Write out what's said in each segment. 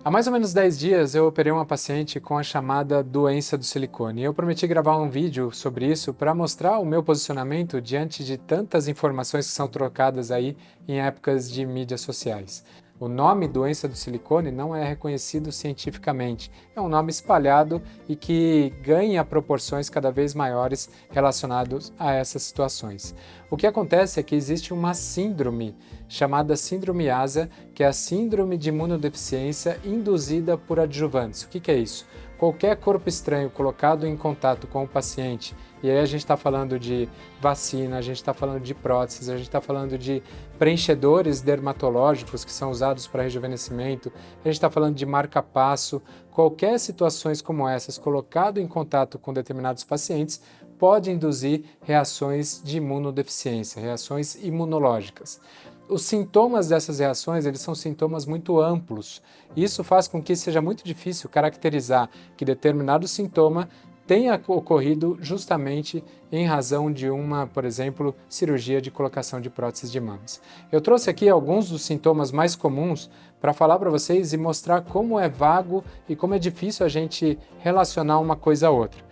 Há mais ou menos 10 dias eu operei uma paciente com a chamada doença do silicone. Eu prometi gravar um vídeo sobre isso para mostrar o meu posicionamento diante de tantas informações que são trocadas aí em épocas de mídias sociais. O nome doença do silicone não é reconhecido cientificamente. É um nome espalhado e que ganha proporções cada vez maiores relacionados a essas situações. O que acontece é que existe uma síndrome chamada síndrome ASA, que é a síndrome de imunodeficiência induzida por adjuvantes. O que é isso? Qualquer corpo estranho colocado em contato com o paciente, e aí a gente está falando de vacina, a gente está falando de próteses, a gente está falando de preenchedores dermatológicos que são usados para rejuvenescimento, a gente está falando de marca-passo, qualquer situações como essas colocado em contato com determinados pacientes pode induzir reações de imunodeficiência, reações imunológicas. Os sintomas dessas reações, eles são sintomas muito amplos. Isso faz com que seja muito difícil caracterizar que determinado sintoma tenha ocorrido justamente em razão de uma, por exemplo, cirurgia de colocação de próteses de mamas. Eu trouxe aqui alguns dos sintomas mais comuns para falar para vocês e mostrar como é vago e como é difícil a gente relacionar uma coisa a outra.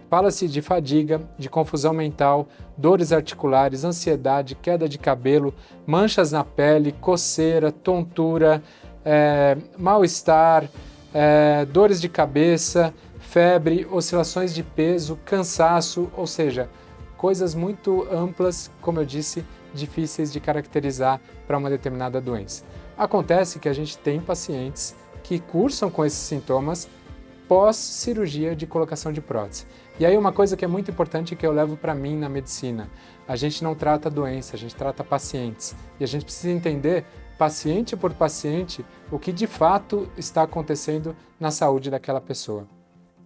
Fala-se de fadiga, de confusão mental, dores articulares, ansiedade, queda de cabelo, manchas na pele, coceira, tontura, mal-estar, dores de cabeça, febre, oscilações de peso, cansaço, ou seja, coisas muito amplas, como eu disse, difíceis de caracterizar para uma determinada doença. Acontece que a gente tem pacientes que cursam com esses sintomas pós-cirurgia de colocação de prótese. E aí uma coisa que é muito importante que eu levo para mim na medicina, a gente não trata doença, a gente trata pacientes. E a gente precisa entender, paciente por paciente, o que de fato está acontecendo na saúde daquela pessoa.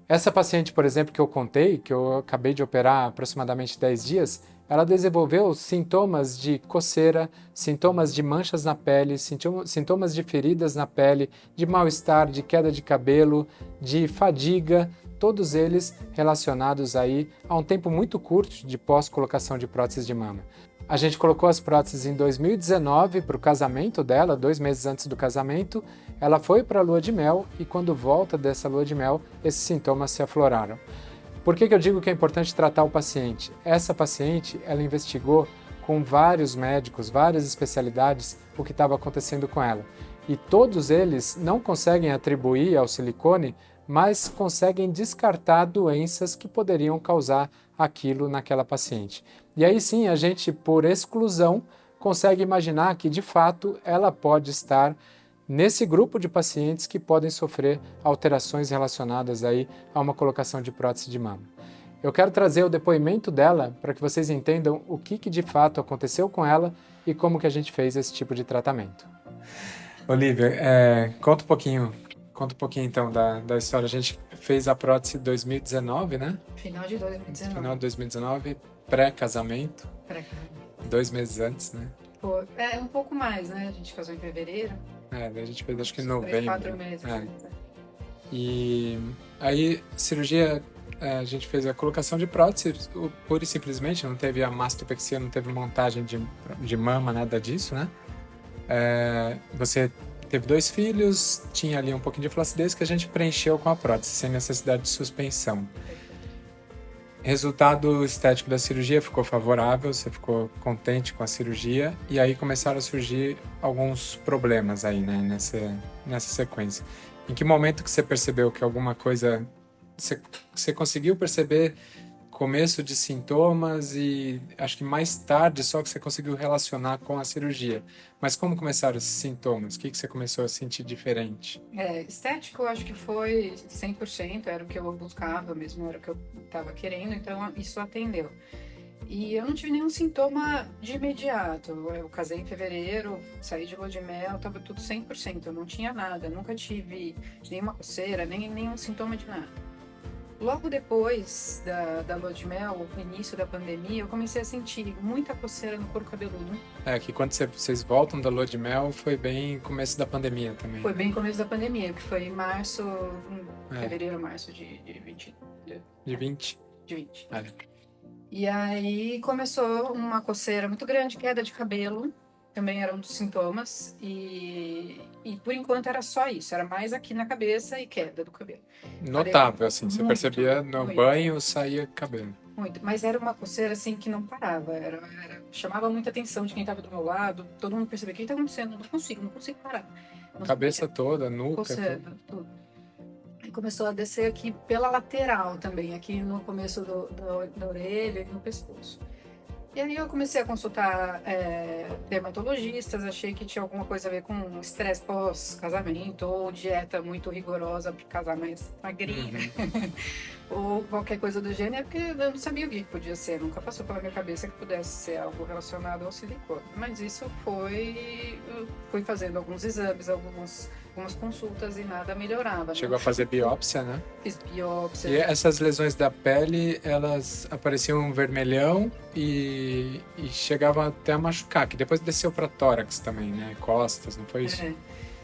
Essa paciente, por exemplo, que eu contei, que eu acabei de operar há aproximadamente 10 dias, ela desenvolveu sintomas de coceira, sintomas de manchas na pele, sintomas de feridas na pele, de mal-estar, de queda de cabelo, de fadiga, todos eles relacionados aí a um tempo muito curto de pós-colocação de próteses de mama. A gente colocou as próteses em 2019 para o casamento dela, 2 meses antes do casamento. Ela foi para a lua de mel e quando volta dessa lua de mel, esses sintomas se afloraram. Por que eu digo que é importante tratar o paciente? Essa paciente, ela investigou com vários médicos, várias especialidades, o que estava acontecendo com ela. E todos eles não conseguem atribuir ao silicone, mas conseguem descartar doenças que poderiam causar aquilo naquela paciente. E aí sim, a gente, por exclusão, consegue imaginar que, de fato, ela pode estar nesse grupo de pacientes que podem sofrer alterações relacionadas aí a uma colocação de prótese de mama. Eu quero trazer o depoimento dela para que vocês entendam o que de fato aconteceu com ela e como que a gente fez esse tipo de tratamento. Olivia, conta um pouquinho então da história. A gente fez a prótese em 2019, né? Final de 2019. Final de 2019, pré-casamento, 2 meses antes, né? Pô, é um pouco mais, né? A gente casou em fevereiro. Daí a gente fez acho que em 3, novembro. 4 meses. E aí, cirurgia, a gente fez a colocação de prótese, pura e simplesmente, não teve a mastopexia, não teve montagem de mama, nada disso, né? Você teve 2 filhos, tinha ali um pouquinho de flacidez que a gente preencheu com a prótese, sem necessidade de suspensão. Resultado estético da cirurgia ficou favorável, você ficou contente com a cirurgia e aí começaram a surgir alguns problemas aí, né, nessa sequência. Em que momento que você percebeu que alguma coisa... Você conseguiu perceber começo de sintomas e acho que mais tarde só que você conseguiu relacionar com a cirurgia. Mas como começaram esses sintomas? O que você começou a sentir diferente? Estético, eu acho que foi 100%, era o que eu buscava mesmo, era o que eu estava querendo, então isso atendeu. E eu não tive nenhum sintoma de imediato. Eu casei em fevereiro, saí de lua de mel, estava tudo 100%, eu não tinha nada, nunca tive nenhuma coceira, nenhum sintoma de nada. Logo depois da lua de mel, no início da pandemia, eu comecei a sentir muita coceira no couro cabeludo. Que quando vocês voltam da lua de mel foi bem começo da pandemia também. Foi bem começo da pandemia, que foi em março, fevereiro, março de 20. De 20? De 20. E aí começou uma coceira muito grande, queda de cabelo. também era um dos sintomas, e por enquanto era só isso, era mais aqui na cabeça e queda do cabelo. Notável, assim, você Muito, percebia no muito. banho saía cabelo. Muito, mas era uma coceira assim que não parava, chamava muita atenção de quem estava do meu lado, todo mundo percebia o que está acontecendo, não consigo parar. Não sei Cabeça por quê. toda, nuca, Coceira, tudo. E começou a descer aqui pela lateral também, aqui no começo da orelha e no pescoço. E aí eu comecei a consultar dermatologistas, achei que tinha alguma coisa a ver com estresse pós-casamento ou dieta muito rigorosa para casar mais magrinha, ou qualquer coisa do gênero, porque eu não sabia o que podia ser, nunca passou pela minha cabeça que pudesse ser algo relacionado ao silicone. Mas isso eu fui fazendo alguns exames, algumas consultas e nada melhorava. Chegou a fazer biópsia, né? Fiz biópsia. E essas lesões da pele, elas apareciam vermelhão e chegavam até a machucar, que depois desceu para tórax também, né? Costas, não foi isso?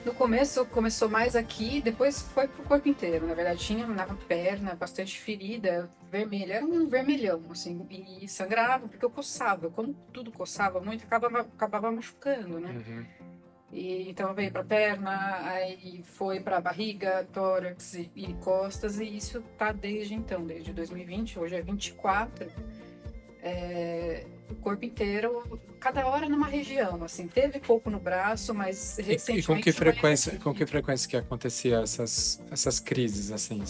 No começo começou mais aqui, depois foi pro corpo inteiro. Na verdade, tinha na perna bastante ferida vermelha. Era um vermelhão, assim, e sangrava, porque eu coçava. Quando tudo coçava muito, acabava machucando, né? E, então veio para perna, aí foi para barriga, tórax e costas, e isso tá desde então, desde 2020, hoje é 24. O corpo inteiro, cada hora numa região, assim, teve pouco no braço, mas recentemente... E com que frequência que acontecia essas crises, assim?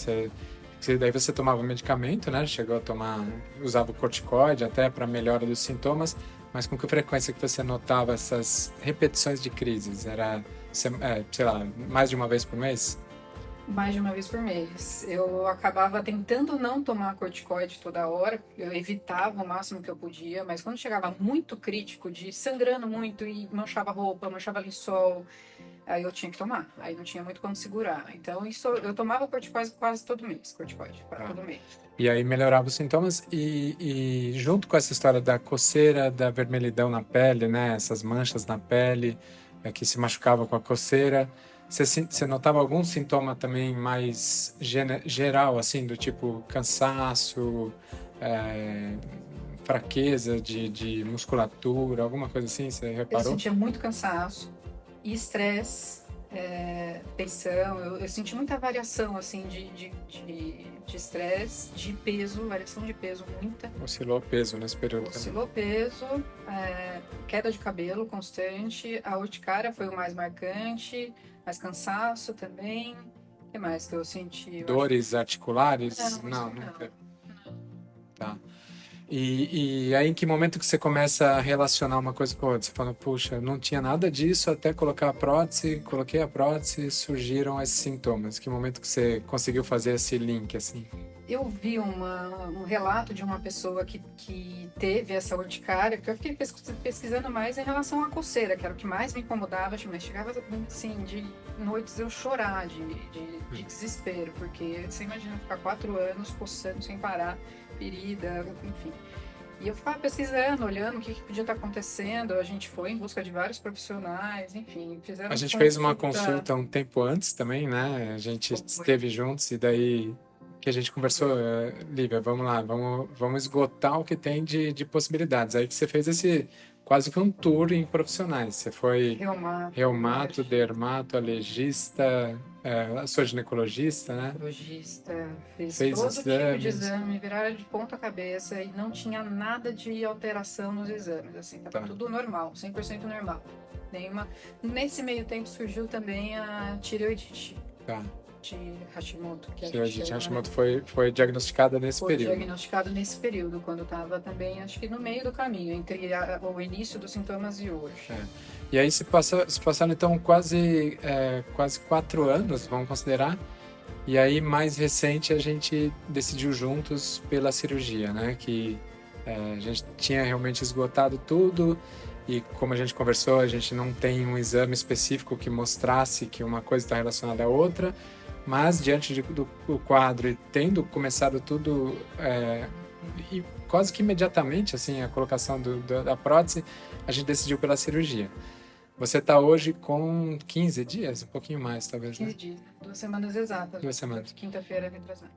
Daí você tomava medicamento, né? Chegou a usava o corticoide até para melhora dos sintomas, mas com que frequência que você notava essas repetições de crises? Era, sei lá, mais de uma vez por mês? Mais de uma vez por mês. Eu acabava tentando não tomar corticoide toda hora, eu evitava o máximo que eu podia, mas quando chegava muito crítico, de sangrando muito e manchava roupa, manchava lençol, aí eu tinha que tomar, aí não tinha muito como segurar. Então isso eu tomava corticoide quase todo mês, todo mês. E aí melhorava os sintomas e junto com essa história da coceira, da vermelhidão na pele, né, essas manchas na pele, que se machucava com a coceira, você notava algum sintoma também mais geral, assim, do tipo cansaço, fraqueza de musculatura, alguma coisa assim, você reparou? Eu sentia muito cansaço e estresse, tensão, eu senti muita variação, assim, de estresse, de peso, variação de peso muita. Oscilou peso nesse período Oscilou peso, queda de cabelo constante, a urticária foi o mais marcante, mais cansaço também. O que mais que eu senti? Dores articulares? Não. Tá. E aí, em que momento que você começa a relacionar uma coisa com a outra? Você fala, puxa, não tinha nada disso até colocar a prótese, coloquei a prótese, surgiram esses sintomas. Que momento que você conseguiu fazer esse link, assim? Eu vi um relato de uma pessoa que teve essa urticária, porque eu fiquei pesquisando mais em relação à coceira, que era o que mais me incomodava, mas chegava assim, de noites eu chorar de desespero, porque você imagina ficar 4 anos coçando sem parar, ferida, enfim. E eu ficava pesquisando, olhando o que podia estar acontecendo, a gente foi em busca de vários profissionais, enfim, fizeram... A gente fez uma consulta um tempo antes também, né? A gente esteve juntos e daí... que a gente conversou, Lívia, vamos lá, vamos esgotar o que tem de possibilidades. Aí que você fez quase que um tour em profissionais. Você foi reumato, dermato, alergista, sou ginecologista, né? Ginecologista, fez todo tipo de exame, viraram de ponta cabeça e não tinha nada de alteração nos exames, assim, tava tudo normal, 100% normal. Nesse meio tempo surgiu também a tireoidite. De Hashimoto, que tireoidite Hashimoto foi diagnosticada nesse período. Foi diagnosticada nesse período, quando eu estava também, acho que no meio do caminho, entre o início dos sintomas e hoje. E aí se passaram então quase 4 anos, vamos considerar, e aí mais recente a gente decidiu juntos pela cirurgia, né? Que a gente tinha realmente esgotado tudo, e como a gente conversou, a gente não tem um exame específico que mostrasse que uma coisa está relacionada à outra, mas diante do quadro e tendo começado tudo e quase que imediatamente assim a colocação da prótese, a gente decidiu pela cirurgia. Você está hoje com 15 dias, um pouquinho mais talvez, 15 dias, 2 semanas exatas. 2 semanas. Quinta-feira retrasada.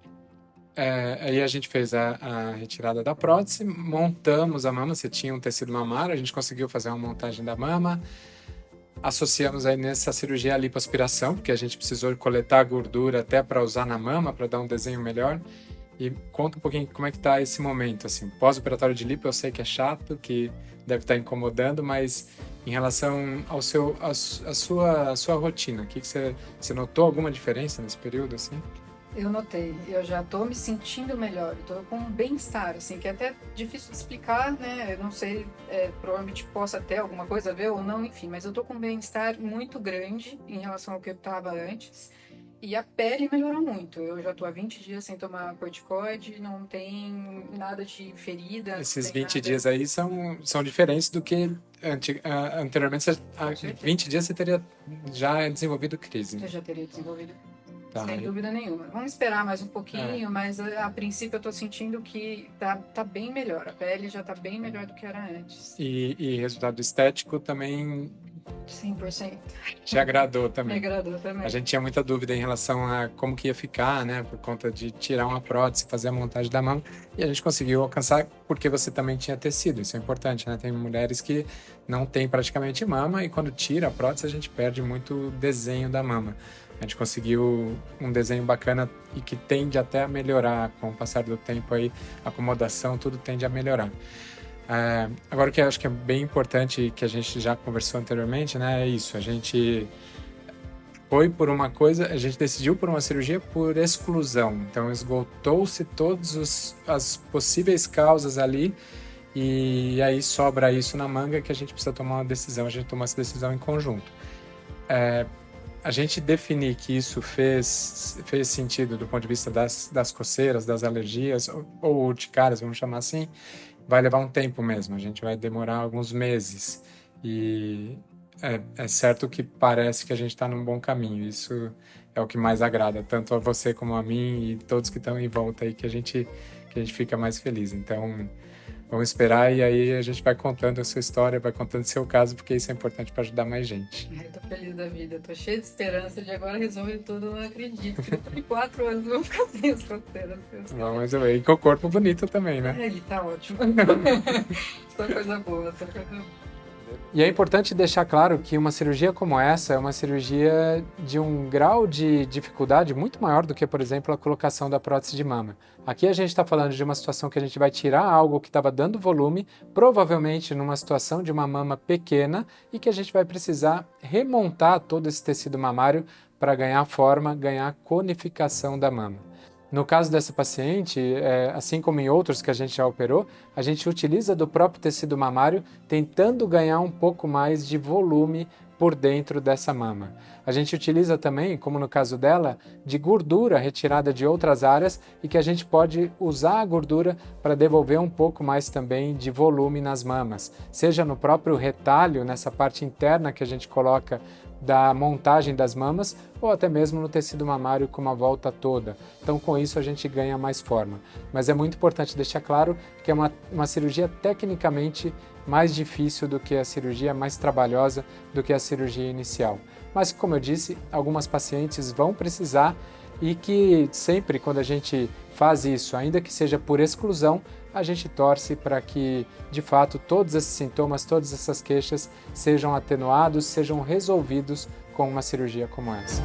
Aí a gente fez a retirada da prótese, montamos a mama, você tinha um tecido mamário, a gente conseguiu fazer uma montagem da mama, associamos aí nessa cirurgia a lipoaspiração, porque a gente precisou coletar a gordura até para usar na mama, para dar um desenho melhor. E conta um pouquinho como é que tá esse momento, assim, pós-operatório de lipo, eu sei que é chato, que deve estar incomodando, mas em relação à sua rotina, que você notou alguma diferença nesse período, assim? Eu notei, eu já tô me sentindo melhor, eu tô com um bem-estar, assim, que é até difícil de explicar, né? Eu não sei, provavelmente possa ter alguma coisa a ver ou não, enfim, mas eu tô com um bem-estar muito grande em relação ao que eu tava antes. E a pele melhorou muito. Eu já tô há 20 dias sem tomar corticoide, não tem nada de ferida, não Esses tem 20 nada. dias aí são diferentes do que anteriormente. Há Com certeza. 20 dias você teria já desenvolvido crise. Eu já teria desenvolvido. Tá, Sem dúvida nenhuma. Vamos esperar mais um é. pouquinho, mas a princípio eu tô sentindo que tá bem melhor. A pele já tá bem melhor do que era antes. E resultado estético também 100%. te agradou Me também. agradou A também. gente tinha muita dúvida em relação a como que ia ficar, né? Por conta de tirar uma prótese, fazer a montagem da mama. E a gente conseguiu alcançar porque você também tinha tecido. Isso é importante, né? Tem mulheres que não têm praticamente mama e quando tira a prótese a gente perde muito desenho da mama. A gente conseguiu um desenho bacana e que tende até a melhorar com o passar do tempo aí, a acomodação, tudo tende a melhorar. Agora o que eu acho que é bem importante, que a gente já conversou anteriormente, né, é isso, a gente foi por uma coisa, a gente decidiu por uma cirurgia por exclusão, então esgotou-se todas as possíveis causas ali e aí sobra isso na manga que a gente precisa tomar uma decisão, a gente tomou essa decisão em conjunto. A gente definir que isso fez sentido do ponto de vista das coceiras, das alergias ou urticárias, vamos chamar assim, vai levar um tempo mesmo, a gente vai demorar alguns meses. E é certo que parece que a gente está num bom caminho, isso é o que mais agrada, tanto a você como a mim e todos que estão em volta aí, que a gente fica mais feliz. Então, vamos esperar e aí a gente vai contando a sua história, vai contando o seu caso, porque isso é importante para ajudar mais gente. Ai, tô feliz da vida, tô cheia de esperança de agora resolver tudo, eu não acredito. Que depois de 4 anos eu vou ficar sem as fronteiras. Vamos ver. E com o corpo bonito também, né? Ele tá ótimo. Só coisa boa, só coisa boa. E é importante deixar claro que uma cirurgia como essa é uma cirurgia de um grau de dificuldade muito maior do que, por exemplo, a colocação da prótese de mama. Aqui a gente está falando de uma situação que a gente vai tirar algo que estava dando volume, provavelmente numa situação de uma mama pequena, e que a gente vai precisar remontar todo esse tecido mamário para ganhar forma, ganhar conificação da mama. No caso dessa paciente, assim como em outros que a gente já operou, a gente utiliza do próprio tecido mamário tentando ganhar um pouco mais de volume por dentro dessa mama. A gente utiliza também, como no caso dela, de gordura retirada de outras áreas e que a gente pode usar a gordura para devolver um pouco mais também de volume nas mamas, seja no próprio retalho, nessa parte interna que a gente coloca da montagem das mamas ou até mesmo no tecido mamário com uma volta toda. Então com isso a gente ganha mais forma. Mas é muito importante deixar claro que é uma cirurgia tecnicamente mais difícil do que a cirurgia, mais trabalhosa do que a cirurgia inicial. Mas como eu disse, algumas pacientes vão precisar e que sempre quando a gente faz isso, ainda que seja por exclusão, a gente torce para que, de fato, todos esses sintomas, todas essas queixas sejam atenuados, sejam resolvidos com uma cirurgia como essa.